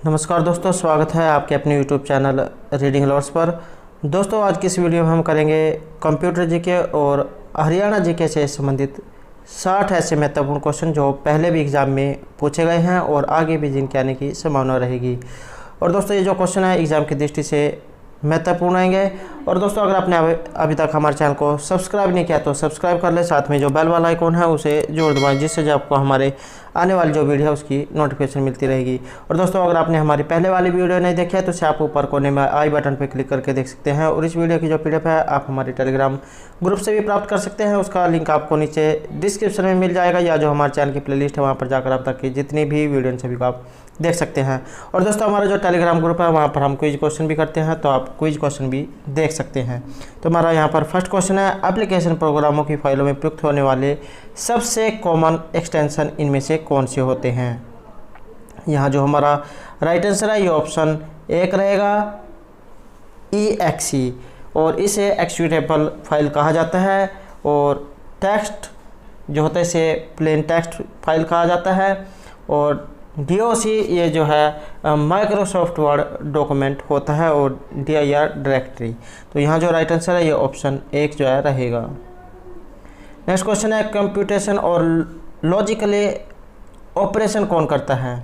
नमस्कार दोस्तों, स्वागत है आपके अपने YouTube चैनल रीडिंग लवर्स पर। दोस्तों, आज की इस वीडियो में हम करेंगे कंप्यूटर जीके और हरियाणा जीके से संबंधित 60 ऐसे महत्वपूर्ण क्वेश्चन जो पहले भी एग्ज़ाम में पूछे गए हैं और आगे भी जिनके आने की संभावना रहेगी। और दोस्तों, ये जो क्वेश्चन है एग्ज़ाम की दृष्टि से महत्वपूर्ण आएंगे। और दोस्तों, अगर आपने अभी तक हमारे चैनल को सब्सक्राइब नहीं किया तो सब्सक्राइब कर ले, साथ में जो बेल वाला आइकॉन है उसे जोड़ दबाएं, जिससे जो आपको हमारे आने वाली जो वीडियो है उसकी नोटिफिकेशन मिलती रहेगी। और दोस्तों, अगर आपने हमारी पहले वाली वीडियो नहीं देखी है तो उसे आप ऊपर कोने में आई बटन पर क्लिक करके देख सकते हैं। और इस वीडियो की जो PDF है आप हमारे टेलीग्राम ग्रुप से भी प्राप्त कर सकते हैं। उसका लिंक आपको नीचे डिस्क्रिप्शन में मिल जाएगा, या जो हमारे चैनल की प्लेलिस्ट है वहाँ पर जाकर आप तक की जितनी भी वीडियो सभी को आप देख सकते हैं। और दोस्तों, हमारा जो टेलीग्राम ग्रुप है वहाँ पर हम क्विज क्वेश्चन भी करते हैं, तो आप क्विज क्वेश्चन भी देख सकते हैं। तो हमारा यहाँ पर फर्स्ट क्वेश्चन है, एप्लीकेशन प्रोग्रामों की फाइलों में प्रयुक्त होने वाले सबसे कॉमन एक्सटेंशन इनमें से कौन से होते हैं। यहाँ जो हमारा राइट आंसर है ये ऑप्शन 1 रहेगा, EXE, और इसे एक्जीक्यूटेबल फाइल कहा जाता है। और टेक्स्ट जो होता है इसे प्लेन टेक्स्ट फाइल कहा जाता है। और DOC ये जो है माइक्रोसॉफ्ट वर्ड डॉक्यूमेंट होता है। और DIR डायरेक्टरी। तो यहाँ जो राइट आंसर है ये ऑप्शन 1 जो है रहेगा। नेक्स्ट क्वेश्चन है, कंप्यूटेशन और लॉजिकली ऑपरेशन कौन करता है।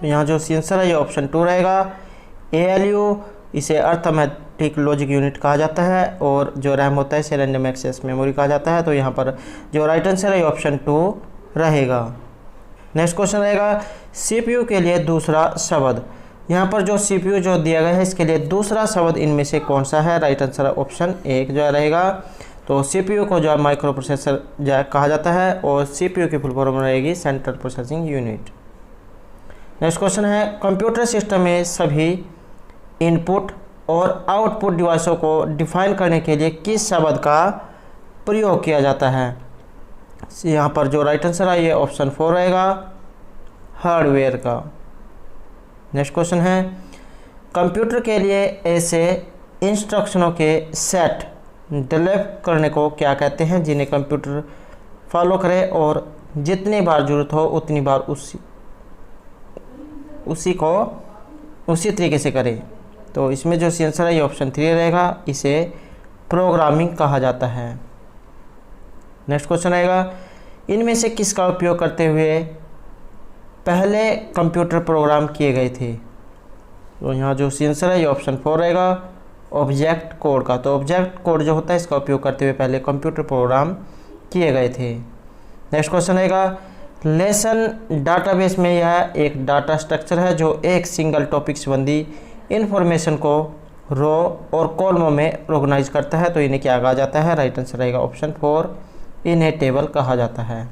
तो यहाँ जो आंसर है ये ऑप्शन 2 रहेगा, ALU, इसे अर्थमेटिक लॉजिक यूनिट कहा जाता है। और जो रैम होता है इसे रैंडम एक्सेस मेमोरी कहा जाता है। तो यहाँ पर जो राइट आंसर है ये ऑप्शन 2 रहेगा। नेक्स्ट क्वेश्चन रहेगा, CPU के लिए दूसरा शब्द। यहाँ पर जो CPU जो दिया गया है इसके लिए दूसरा शब्द इनमें से कौन सा है। राइट आंसर है ऑप्शन 1 जो रहेगा। तो CPU को जो है माइक्रो प्रोसेसर जो कहा जाता है, और CPU की फुल फॉर्म रहेगी central processing unit. Next question है, कंप्यूटर सिस्टम में सभी इनपुट और आउटपुट डिवाइसों को डिफाइन करने के लिए किस शब्द का प्रयोग किया जाता है। यहाँ पर जो राइट आंसर है ये ऑप्शन 4 रहेगा, हार्डवेयर का। नेक्स्ट क्वेश्चन है, कंप्यूटर के लिए ऐसे इंस्ट्रक्शनों के सेट डेवलप करने को क्या कहते हैं जिन्हें कंप्यूटर फॉलो करे और जितनी बार ज़रूरत हो उतनी बार उसी तरीके से करे। तो इसमें जो आंसर है ये ऑप्शन 3 रहेगा, इसे प्रोग्रामिंग कहा जाता है। नेक्स्ट क्वेश्चन आएगा, इनमें से किसका उपयोग करते हुए पहले कंप्यूटर प्रोग्राम किए गए थे। तो यहाँ जो आंसर है ये ऑप्शन 4 रहेगा, ऑब्जेक्ट कोड का। तो ऑब्जेक्ट कोड जो होता है इसका उपयोग करते हुए पहले कंप्यूटर प्रोग्राम किए गए थे। नेक्स्ट क्वेश्चन आएगा, लेसन डाटाबेस में यह एक डाटा स्ट्रक्चर है जो एक सिंगल टॉपिक संबंधी इंफॉर्मेशन को रो और कॉलमों में ऑर्गेनाइज करता है। तो इन्हें क्या कहा जाता है। राइट आंसर रहेगा ऑप्शन 4, इन्हें टेबल कहा जाता है।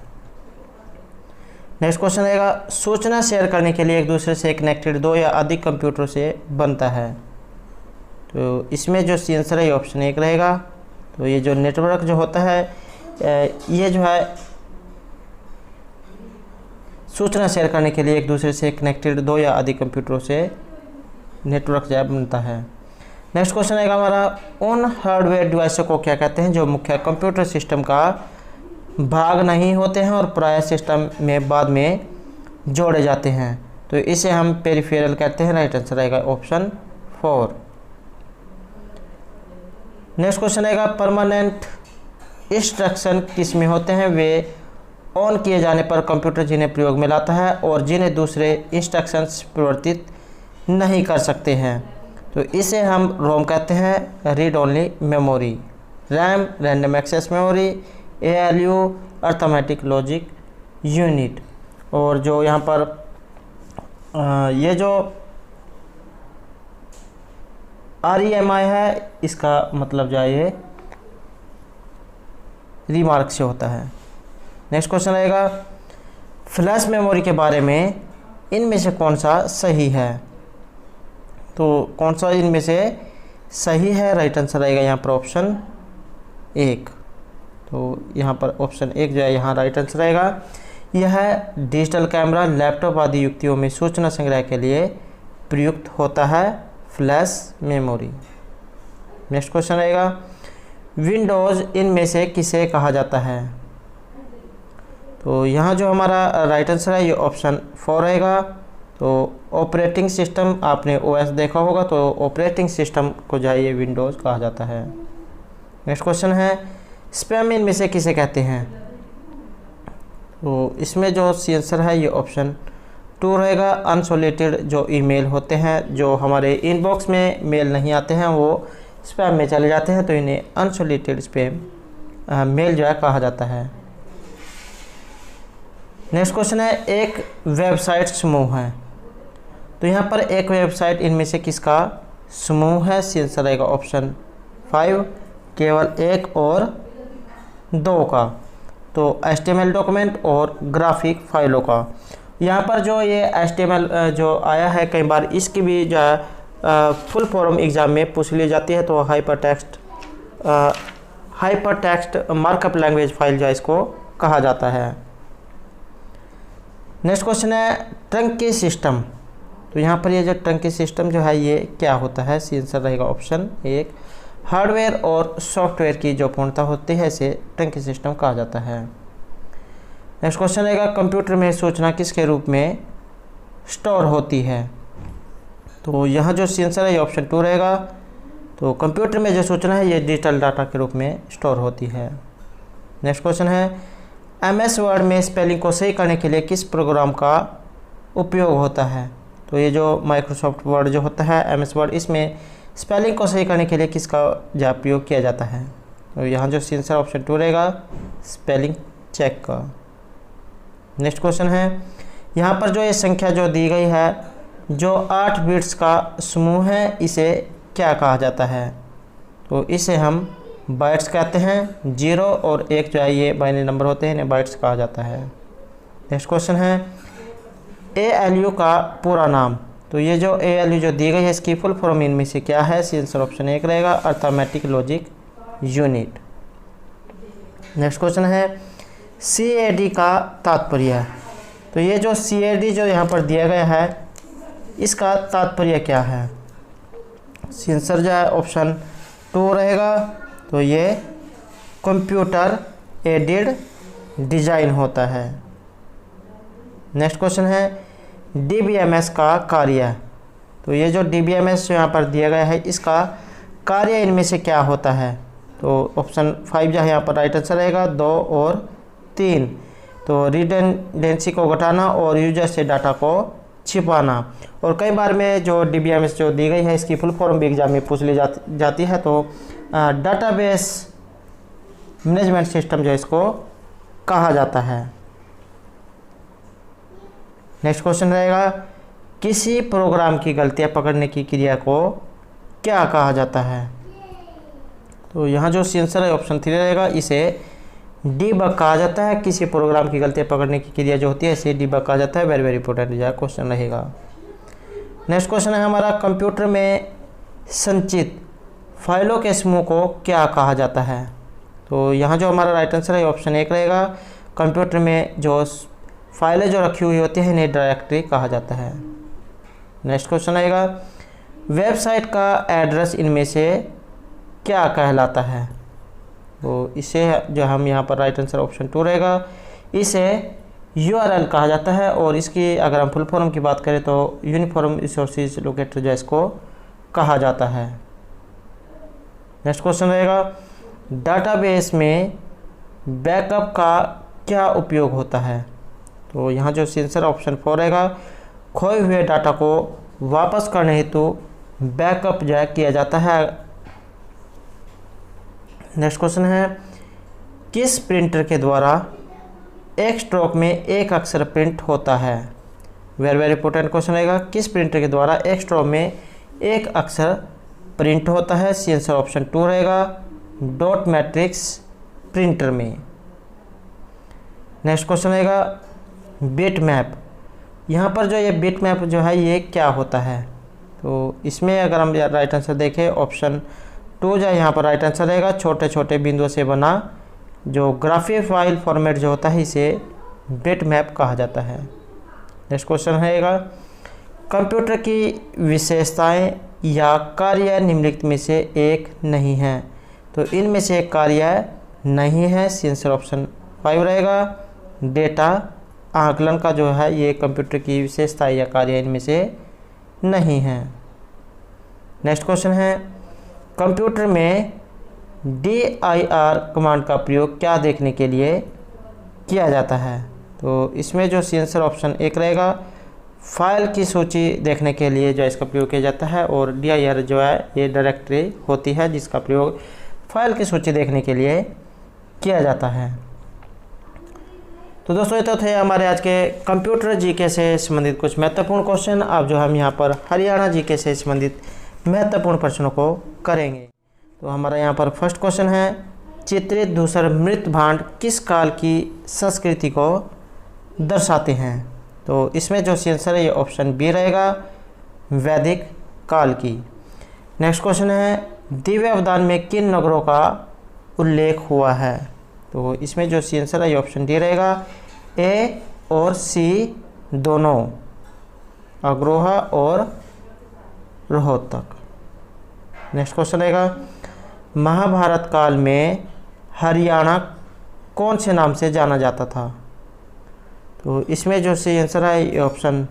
नेक्स्ट क्वेश्चन रहेगा, सूचना शेयर करने के लिए एक दूसरे से कनेक्टेड 2 या अधिक कंप्यूटर से बनता है। तो इसमें जो आंसर है ये ऑप्शन 1 रहेगा। तो ये जो नेटवर्क जो होता है ये जो है सूचना शेयर करने के लिए एक दूसरे से कनेक्टेड 2 या अधिक कंप्यूटरों से नेटवर्क जो बनता है। नेक्स्ट क्वेश्चन आएगा हमारा, उन हार्डवेयर डिवाइसों को क्या कहते हैं जो मुख्य कंप्यूटर सिस्टम का भाग नहीं होते हैं और प्राय सिस्टम में बाद में जोड़े जाते हैं। तो इसे हम पेरिफेरल कहते हैं। राइट आंसर आएगा ऑप्शन 4। नेक्स्ट क्वेश्चन आएगा, परमानेंट इंस्ट्रक्शन किस में होते हैं। वे ऑन किए जाने पर कंप्यूटर जिन्हें प्रयोग में लाता है और जिन्हें दूसरे इंस्ट्रक्शंस परिवर्तित नहीं कर सकते हैं। तो इसे हम रोम कहते हैं, read only memory. RAM random access memory, ALU arithmetic logic unit. और जो यहाँ पर ये जो REMI है इसका मतलब जो है ये रिमार्क से होता है। नेक्स्ट क्वेश्चन रहेगा, फ्लैश मेमोरी के बारे में इनमें से कौन सा सही है। तो कौन सा इनमें से सही है। राइट आंसर रहेगा यहाँ पर ऑप्शन 1। तो यहाँ पर ऑप्शन 1 जो है यहाँ राइट आंसर रहेगा। यह डिजिटल कैमरा, लैपटॉप आदि युक्तियों में सूचना संग्रह के लिए प्रयुक्त होता है फ्लैश मेमोरी। नेक्स्ट क्वेश्चन रहेगा, विंडोज़ इनमें से किसे कहा जाता है। तो यहाँ जो हमारा राइट आंसर है ये ऑप्शन 4 रहेगा, तो ऑपरेटिंग सिस्टम आपने ओएस देखा होगा, तो ऑपरेटिंग सिस्टम को जो है ये विंडोज़ कहा जाता है। नेक्स्ट क्वेश्चन है स्पैम इनमें से किसे कहते हैं? तो इसमें जो आंसर है ये ऑप्शन 2 रहेगा। अनसॉलिटेड जो ईमेल होते हैं, जो हमारे इनबॉक्स में मेल नहीं आते हैं, वो स्पैम में चले जाते हैं, तो इन्हें अनसॉलिटेड स्पैम मेल जो है कहा जाता है। नेक्स्ट क्वेश्चन है एक वेबसाइट समूह है, तो यहाँ पर एक वेबसाइट इनमें से किसका समूह है? आंसर रहेगा ऑप्शन 5 केवल 1 और 2 का। तो HTML डॉक्यूमेंट और ग्राफिक फाइलों का। यहाँ पर जो ये HTML जो आया है, कई बार इसकी भी जो है फुल फॉर्म एग्ज़ाम में पूछ ली जाती है। तो hyper text markup language file जो है इसको कहा जाता है। नेक्स्ट क्वेश्चन है ट्रंकी सिस्टम। तो यहाँ पर ये जो ट्रंकी सिस्टम जो है ये क्या होता है? आंसर रहेगा ऑप्शन 1 हार्डवेयर और सॉफ्टवेयर की जो पूर्णता होती है इसे ट्रंकी सिस्टम कहा जाता है। नेक्स्ट क्वेश्चन रहेगा कंप्यूटर में सूचना किसके रूप में स्टोर होती है? तो यहाँ जो आंसर है ये ऑप्शन 2 रहेगा। तो कंप्यूटर में जो सूचना है ये डिजिटल डाटा के रूप में स्टोर होती है। नेक्स्ट क्वेश्चन है MS वर्ड में स्पेलिंग को सही करने के लिए किस प्रोग्राम का उपयोग होता है? तो ये जो माइक्रोसॉफ्ट वर्ड जो होता है MS वर्ड, इसमें स्पेलिंग को सही करने के लिए किसका जो उपयोग किया जाता है? तो यहाँ जो आंसर ऑप्शन 2 रहेगा स्पेलिंग चेक का। नेक्स्ट क्वेश्चन है यहाँ पर जो ये संख्या जो दी गई है, जो 8 बिट्स का समूह है, इसे क्या कहा जाता है? तो इसे हम बाइट्स कहते हैं। 0 और 1 जो है ये बाइनरी नंबर होते हैं, इन्हें बाइट्स कहा जाता है। नेक्स्ट क्वेश्चन है ALU का पूरा नाम। तो ये जो ALU जो दी गई है इसकी फुल फॉर्म इनमें से क्या है? आंसर ऑप्शन 1 रहेगा arithmetic logic unit. Next question है CAD का तात्पर्य। तो ये जो CAD जो यहाँ पर दिया गया है इसका तात्पर्य क्या है? आंसर जो है ऑप्शन 2 रहेगा। तो ये कंप्यूटर एडेड डिजाइन होता है। नेक्स्ट क्वेश्चन है DBMS का कार्य। तो ये जो DBMS जो यहाँ पर दिया गया है इसका कार्य इनमें से क्या होता है? तो ऑप्शन 5 जो है यहाँ पर राइट आंसर रहेगा 2 और 3। तो रिडंडेंसी को घटाना और यूजर से डाटा को छिपाना। और कई बार में जो DBMS जो दी गई है इसकी फुल फॉर्म भी एग्जाम में पूछ ली जाती है। तो डाटाबेस मैनेजमेंट सिस्टम जो इसको कहा जाता है। नेक्स्ट क्वेश्चन रहेगा किसी प्रोग्राम की गलतियां पकड़ने की क्रिया को क्या कहा जाता है? तो यहाँ जो आंसर है ऑप्शन 3 रहेगा, इसे डीबग कहा जाता है। किसी प्रोग्राम की गलतियां पकड़ने की क्रिया जो होती है इसे डीबग कहा जाता है। वेरी वेरी इंपॉर्टेंट जो क्वेश्चन रहेगा। नेक्स्ट क्वेश्चन है हमारा कंप्यूटर में संचित फाइलों के समूह को क्या कहा जाता है? तो यहाँ जो हमारा राइट आंसर है ऑप्शन 1 रहेगा। कंप्यूटर में जो फाइलें जो रखी हुई होती हैं इन्हें डायरेक्टरी कहा जाता है। नेक्स्ट क्वेश्चन रहेगा वेबसाइट का एड्रेस इनमें से क्या कहलाता है? तो इसे जो हम यहाँ पर राइट आंसर ऑप्शन 2 रहेगा, इसे URL कहा जाता है। और इसकी अगर हम फुल फॉर्म की बात करें तो यूनिफॉर्म रिसोर्सेज लोकेटर जो इसको कहा जाता है। नेक्स्ट क्वेश्चन रहेगा डाटाबेस में बैकअप का क्या उपयोग होता है? तो यहाँ जो आंसर ऑप्शन 4 रहेगा, खोए हुए डाटा को वापस करने हेतु बैकअप जो है किया जाता है। नेक्स्ट क्वेश्चन है किस प्रिंटर के द्वारा एक स्ट्रोक में एक अक्षर प्रिंट होता है? वेरी वेरी इंपॉर्टेंट क्वेश्चन रहेगा। किस प्रिंटर के द्वारा एक स्ट्रोक में एक अक्षर प्रिंट होता है? आंसर ऑप्शन 2 रहेगा डॉट मैट्रिक्स प्रिंटर में। नेक्स्ट क्वेश्चन रहेगा बिट मैप। यहाँ पर जो ये बिट मैप जो है ये क्या होता है? तो इसमें अगर हम राइट आंसर देखें ऑप्शन 2 जो है यहाँ पर राइट आंसर रहेगा। छोटे छोटे बिंदुओं से बना जो ग्राफिक फाइल फॉर्मेट जो होता है इसे बिट मैप कहा जाता है। नेक्स्ट क्वेश्चन रहेगा कंप्यूटर की विशेषताएं या कार्य निम्नलिखित में से एक नहीं है। तो इनमें से एक कार्य नहीं है। आंसर ऑप्शन 5 रहेगा डेटा आकलन का जो है ये कंप्यूटर की विशेषता या कार्य इनमें से नहीं है। नेक्स्ट क्वेश्चन है, कंप्यूटर में dir कमांड का प्रयोग क्या देखने के लिए किया जाता है? तो इसमें जो आंसर ऑप्शन एक रहेगा, फाइल की सूची देखने के लिए जो इसका प्रयोग किया जाता है, और dir जो है ये डायरेक्टरी होती है जिसका प्रयोग फाइल की सूची देखने के लिए किया जाता है। तो दोस्तों ये तो थे हमारे आज के कंप्यूटर जीके से संबंधित कुछ महत्वपूर्ण क्वेश्चन। अब जो हम यहाँ पर हरियाणा जीके से संबंधित महत्वपूर्ण प्रश्नों को करेंगे। तो हमारा यहाँ पर फर्स्ट क्वेश्चन है, चित्रित धूसर मृत भांड किस काल की संस्कृति को दर्शाते हैं? तो इसमें जो आंसर है ये ऑप्शन बी रहेगा, वैदिक काल की। नेक्स्ट क्वेश्चन है, दिव्य अवदान में किन नगरों का उल्लेख हुआ है? तो इसमें जो आंसर है ये ऑप्शन डी रहेगा, ए और सी दोनों, अग्रोहा और रोहतक। नेक्स्ट क्वेश्चन रहेगा, महाभारत काल में हरियाणा कौन से नाम से जाना जाता था? तो इसमें जो सी आंसर है ये ऑप्शन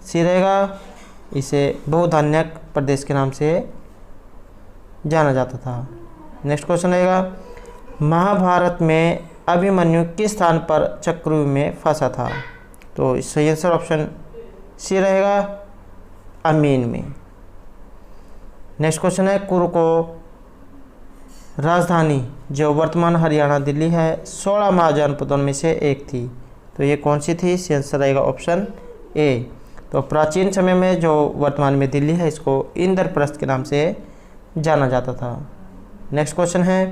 सी रहेगा, इसे बहुधान्यक प्रदेश के नाम से जाना जाता था। नेक्स्ट क्वेश्चन रहेगा, महाभारत में अभिमन्यु किस स्थान पर चक्रव्यूह में फंसा था? तो इसका आंसर ऑप्शन सी रहेगा, अमीन में। नेक्स्ट क्वेश्चन है, कुरु को राजधानी जो वर्तमान हरियाणा दिल्ली है 16 महाजनपदों में से एक थी, तो ये कौन सी थी? इसका आंसर रहेगा ऑप्शन ए। तो प्राचीन समय में जो वर्तमान में दिल्ली है इसको इंद्रप्रस्थ के नाम से जाना जाता था। नेक्स्ट क्वेश्चन है,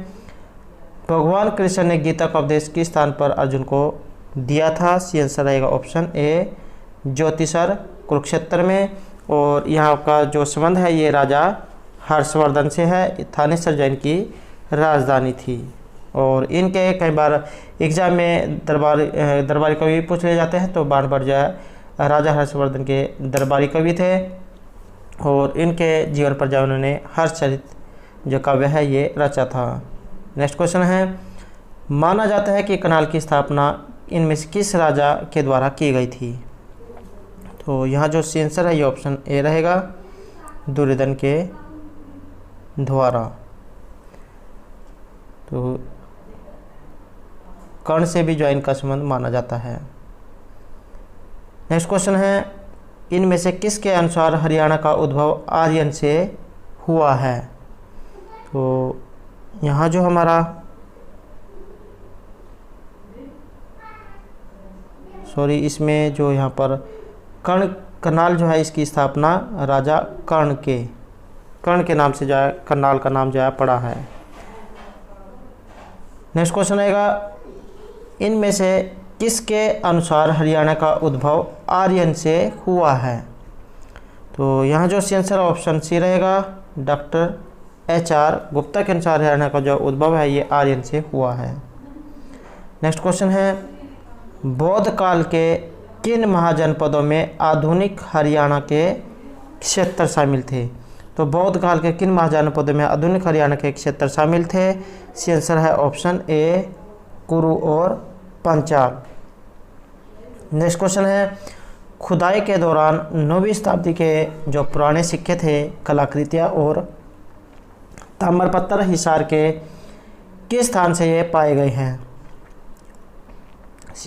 भगवान कृष्ण ने गीता का उपदेश किस स्थान पर अर्जुन को दिया था? इसका आंसर रहेगा ऑप्शन ए, ज्योतिषर कुरुक्षेत्र में। और यहाँ का जो संबंध है ये राजा हर्षवर्धन से है, थानेसर जैन की राजधानी थी। और इनके कई बार एग्जाम में दरबारी कवि पूछ लिए जाते हैं, तो बाण जो है राजा हर्षवर्धन के दरबारी कवि थे, और इनके जीवन पर जो उन्होंने हर्षचरित जो काव्य है ये रचा था। नेक्स्ट क्वेश्चन है, माना जाता है कि कनाल की स्थापना इनमें से किस राजा के द्वारा की गई थी? तो यहाँ जो आंसर है ये ऑप्शन ए रहेगा, दुर्योधन के द्वारा। तो कर्ण से भी जो इनका संबंध माना जाता है। नेक्स्ट क्वेश्चन है, इनमें से किसके अनुसार हरियाणा का उद्भव आर्यन से हुआ है? तो यहाँ जो हमारा इसमें जो यहाँ पर करनाल जो है इसकी स्थापना राजा कर्ण के नाम से जो है करनाल का नाम जो है पड़ा है। नेक्स्ट क्वेश्चन आएगा, इनमें से किसके अनुसार हरियाणा का उद्भव आर्यन से हुआ है? तो यहाँ जो आंसर ऑप्शन सी रहेगा, डॉक्टर HR गुप्ता के अनुसार हरियाणा का जो उद्भव है ये आर्यन से हुआ है। नेक्स्ट क्वेश्चन है, बौद्ध काल के किन महाजनपदों में आधुनिक हरियाणा के क्षेत्र शामिल थे? तो बौद्ध काल के किन महाजनपदों में आधुनिक हरियाणा के क्षेत्र शामिल थे? इसका आंसर है ऑप्शन ए, कुरु और पंचाल। नेक्स्ट क्वेश्चन है, खुदाई के दौरान 9वीं शताब्दी के जो पुराने सिक्के थे, कलाकृतियाँ और ताम्रपत्र हिसार के किस स्थान से ये पाए गए हैं?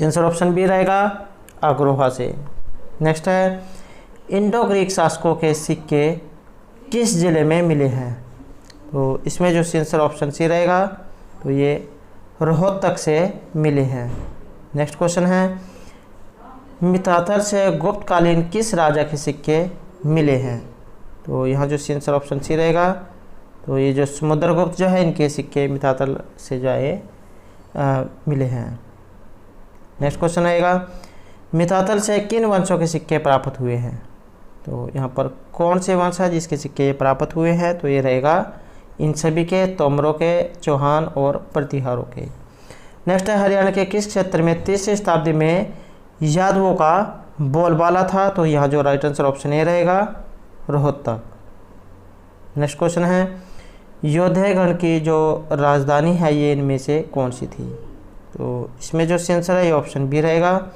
आंसर ऑप्शन बी रहेगा, अग्रोहा से। नेक्स्ट है, इंडो ग्रीक शासकों के सिक्के किस जिले में मिले हैं? तो इसमें जो आंसर ऑप्शन सी रहेगा, तो ये रोहतक से मिले हैं। नेक्स्ट क्वेश्चन है, मिताथर से गुप्तकालीन किस राजा के सिक्के मिले हैं? तो यहाँ जो आंसर ऑप्शन सी रहेगा, तो ये जो समुद्रगुप्त जो है इनके सिक्के मिताथल से जो है मिले हैं। नेक्स्ट क्वेश्चन आएगा, मिताथल से किन वंशों के सिक्के प्राप्त हुए हैं? तो यहाँ पर कौन से वंश है जिसके सिक्के प्राप्त हुए हैं? तो ये रहेगा इन सभी के, तोमरों के, चौहान और प्रतिहारों के। नेक्स्ट है, हरियाणा के किस क्षेत्र में 3वीं शताब्दी में यादवों का बोलबाला था? तो यहाँ जो राइट आंसर ऑप्शन ए रहेगा, रोहतक। नेक्स्ट क्वेश्चन है, योद्धेगण की जो राजधानी है ये इनमें से कौन सी थी? तो इसमें जो आंसर है ये ऑप्शन बी रहेगा।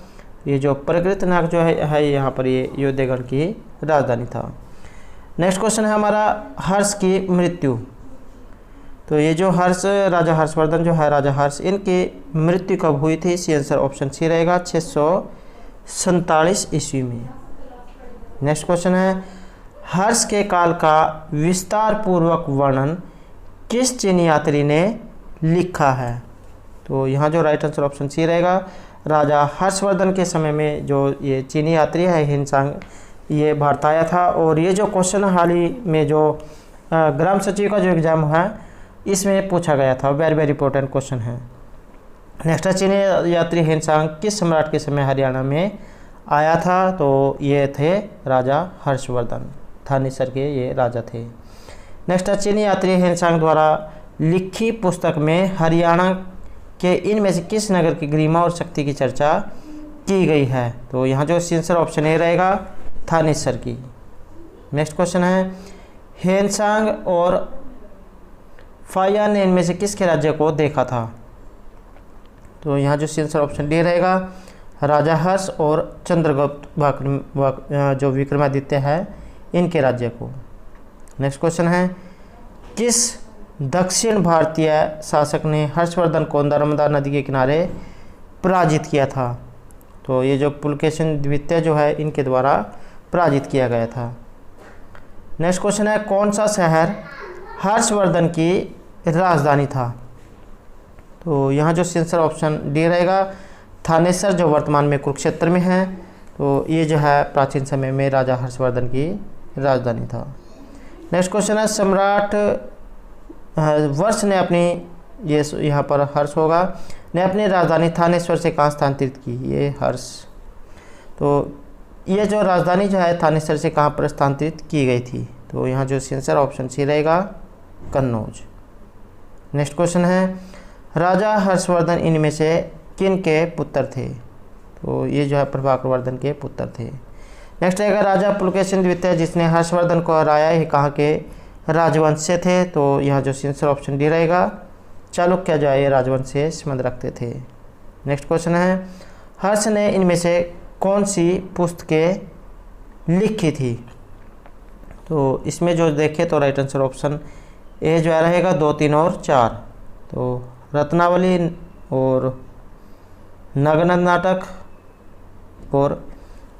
ये जो प्रकृतनाग जो है यहाँ पर ये योद्धेगढ़ की राजधानी था। नेक्स्ट क्वेश्चन है हमारा हर्ष की मृत्यु। तो ये जो राजा हर्षवर्धन जो है राजा हर्ष, इनकी मृत्यु कब हुई थी? इसका आंसर ऑप्शन सी रहेगा 647 ईस्वी में। नेक्स्ट क्वेश्चन है हर्ष के काल का विस्तार पूर्वक वर्णन किस चीनी यात्री ने लिखा है? तो यहाँ जो राइट आंसर ऑप्शन सी रहेगा। राजा हर्षवर्धन के समय में जो ये चीनी यात्री है हिनसांग, ये भारत आया था। और ये जो क्वेश्चन हाल ही में जो ग्राम सचिव का जो एग्ज़ाम है इसमें पूछा गया था, वेरी इंपॉर्टेंट क्वेश्चन है। नेक्स्ट चीनी यात्री हिनसांग किस सम्राट के समय हरियाणा में आया था? तो ये थे राजा हर्षवर्धन, थानेसर के ये राजा थे। नेक्स्ट चीनी यात्री हिनसांग द्वारा लिखी पुस्तक में हरियाणा के इनमें से किस नगर की गरिमा और शक्ति की चर्चा की गई है? तो यहाँ जो आंसर ऑप्शन ए रहेगा थानेसर की। नेक्स्ट क्वेश्चन है हिनसांग और फाया ने इनमें से किसके राज्य को देखा था? तो यहाँ जो आंसर ऑप्शन डी रहेगा राजा हर्ष और चंद्रगुप्त जो विक्रमादित्य है इनके राज्य को। नेक्स्ट क्वेश्चन है किस दक्षिण भारतीय शासक ने हर्षवर्धन को नर्मदा नदी के किनारे पराजित किया था? तो ये जो पुलकेशिन द्वितीय जो है इनके द्वारा पराजित किया गया था। नेक्स्ट क्वेश्चन है कौन सा शहर हर्षवर्धन की राजधानी था? तो यहाँ जो आंसर ऑप्शन डी रहेगा थानेसर, जो वर्तमान में कुरुक्षेत्र में है। तो ये जो है प्राचीन समय में राजा हर्षवर्धन की राजधानी था। नेक्स्ट क्वेश्चन है सम्राट वर्ष ने अपनी, ये यहाँ पर हर्ष होगा, ने अपनी राजधानी थानेश्वर से कहाँ स्थानांतरित की? ये हर्ष। तो ये जो राजधानी जो है थानेश्वर से कहाँ पर स्थानांतरित की गई थी? तो यहाँ जो आंसर ऑप्शन सी रहेगा कन्नौज। नेक्स्ट क्वेश्चन है राजा हर्षवर्धन इनमें से किन के पुत्र थे? तो ये जो है प्रभाकर वर्धन के पुत्र थे। नेक्स्ट रहेगा राजा पुलकेशिन द्वितीय जिसने हर्षवर्धन को हराया ये कहाँ के राजवंश से थे? तो यहाँ जो आंसर ऑप्शन डी रहेगा चालुक्य जो है ये राजवंश से संबंध रखते थे। नेक्स्ट क्वेश्चन है हर्ष ने इनमें से कौन सी पुस्तकें लिखी थी? तो इसमें जो देखे तो राइट आंसर ऑप्शन ए जो है रहेगा 2, 3 और 4। तो रत्नावली और नगनंद नाटक और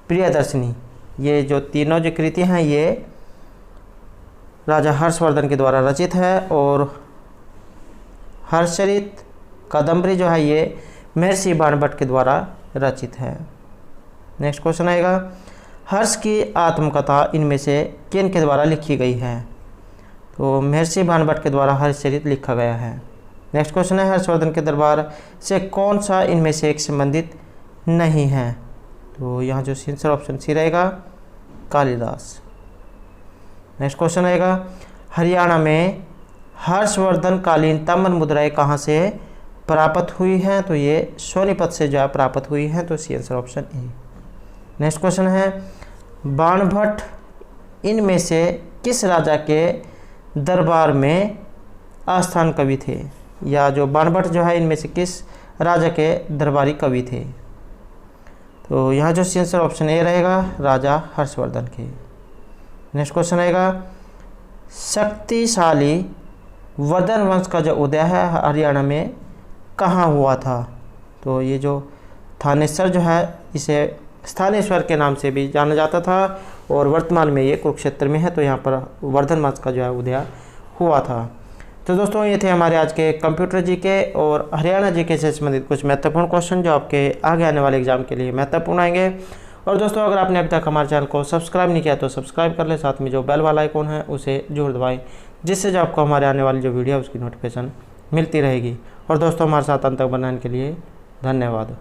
प्रियदर्शनी, ये जो तीनों जो कृतियाँ हैं ये राजा हर्षवर्धन के द्वारा रचित है। और हर्षचरित कादम्बरी जो है ये महर्षि बाणभट्ट के द्वारा रचित है। नेक्स्ट क्वेश्चन आएगा हर्ष की आत्मकथा इनमें से किन के द्वारा लिखी गई है? तो महर्षि बाणभट्ट के द्वारा हर्षचरित लिखा गया है। नेक्स्ट क्वेश्चन है हर्षवर्धन के दरबार से कौन सा इनमें से एक संबंधित नहीं है? तो यहाँ जो आंसर ऑप्शन सी रहेगा कालिदास। नेक्स्ट क्वेश्चन आएगा हरियाणा में हर्षवर्धन कालीन ताम्र मुद्राएं कहाँ से प्राप्त हुई हैं? तो ये सोनीपत से जो है प्राप्त हुई हैं। तो इसका answer option A. Next question है बाणभट्ट इनमें से किस राजा के दरबार में आस्थान कवि थे? या जो बाणभट्ट जो है इनमें से किस राजा के दरबारी कवि थे? तो यहाँ जो आंसर ऑप्शन ए रहेगा राजा हर्षवर्धन के। नेक्स्ट क्वेश्चन आएगा शक्तिशाली वर्धन वंश का जो उदय है हरियाणा में कहाँ हुआ था? तो ये जो थानेसर जो है इसे स्थानेश्वर के नाम से भी जाना जाता था और वर्तमान में ये कुरुक्षेत्र में है। तो यहाँ पर वर्धन वंश का जो है उदय हुआ था। तो दोस्तों ये थे हमारे आज के कंप्यूटर जीके और हरियाणा जीके से संबंधित कुछ महत्वपूर्ण क्वेश्चन जो आपके आगे आने वाले एग्जाम के लिए महत्वपूर्ण आएंगे। और दोस्तों अगर आपने अभी तक हमारे चैनल को सब्सक्राइब नहीं किया तो सब्सक्राइब कर ले, साथ में जो बेल वाला आइकॉन है उसे जरूर दबाएं, जिससे जो आपको हमारे आने वाली जो वीडियो है उसकी नोटिफिकेशन मिलती रहेगी। और दोस्तों हमारे साथ अंत तक बनाने के लिए धन्यवाद।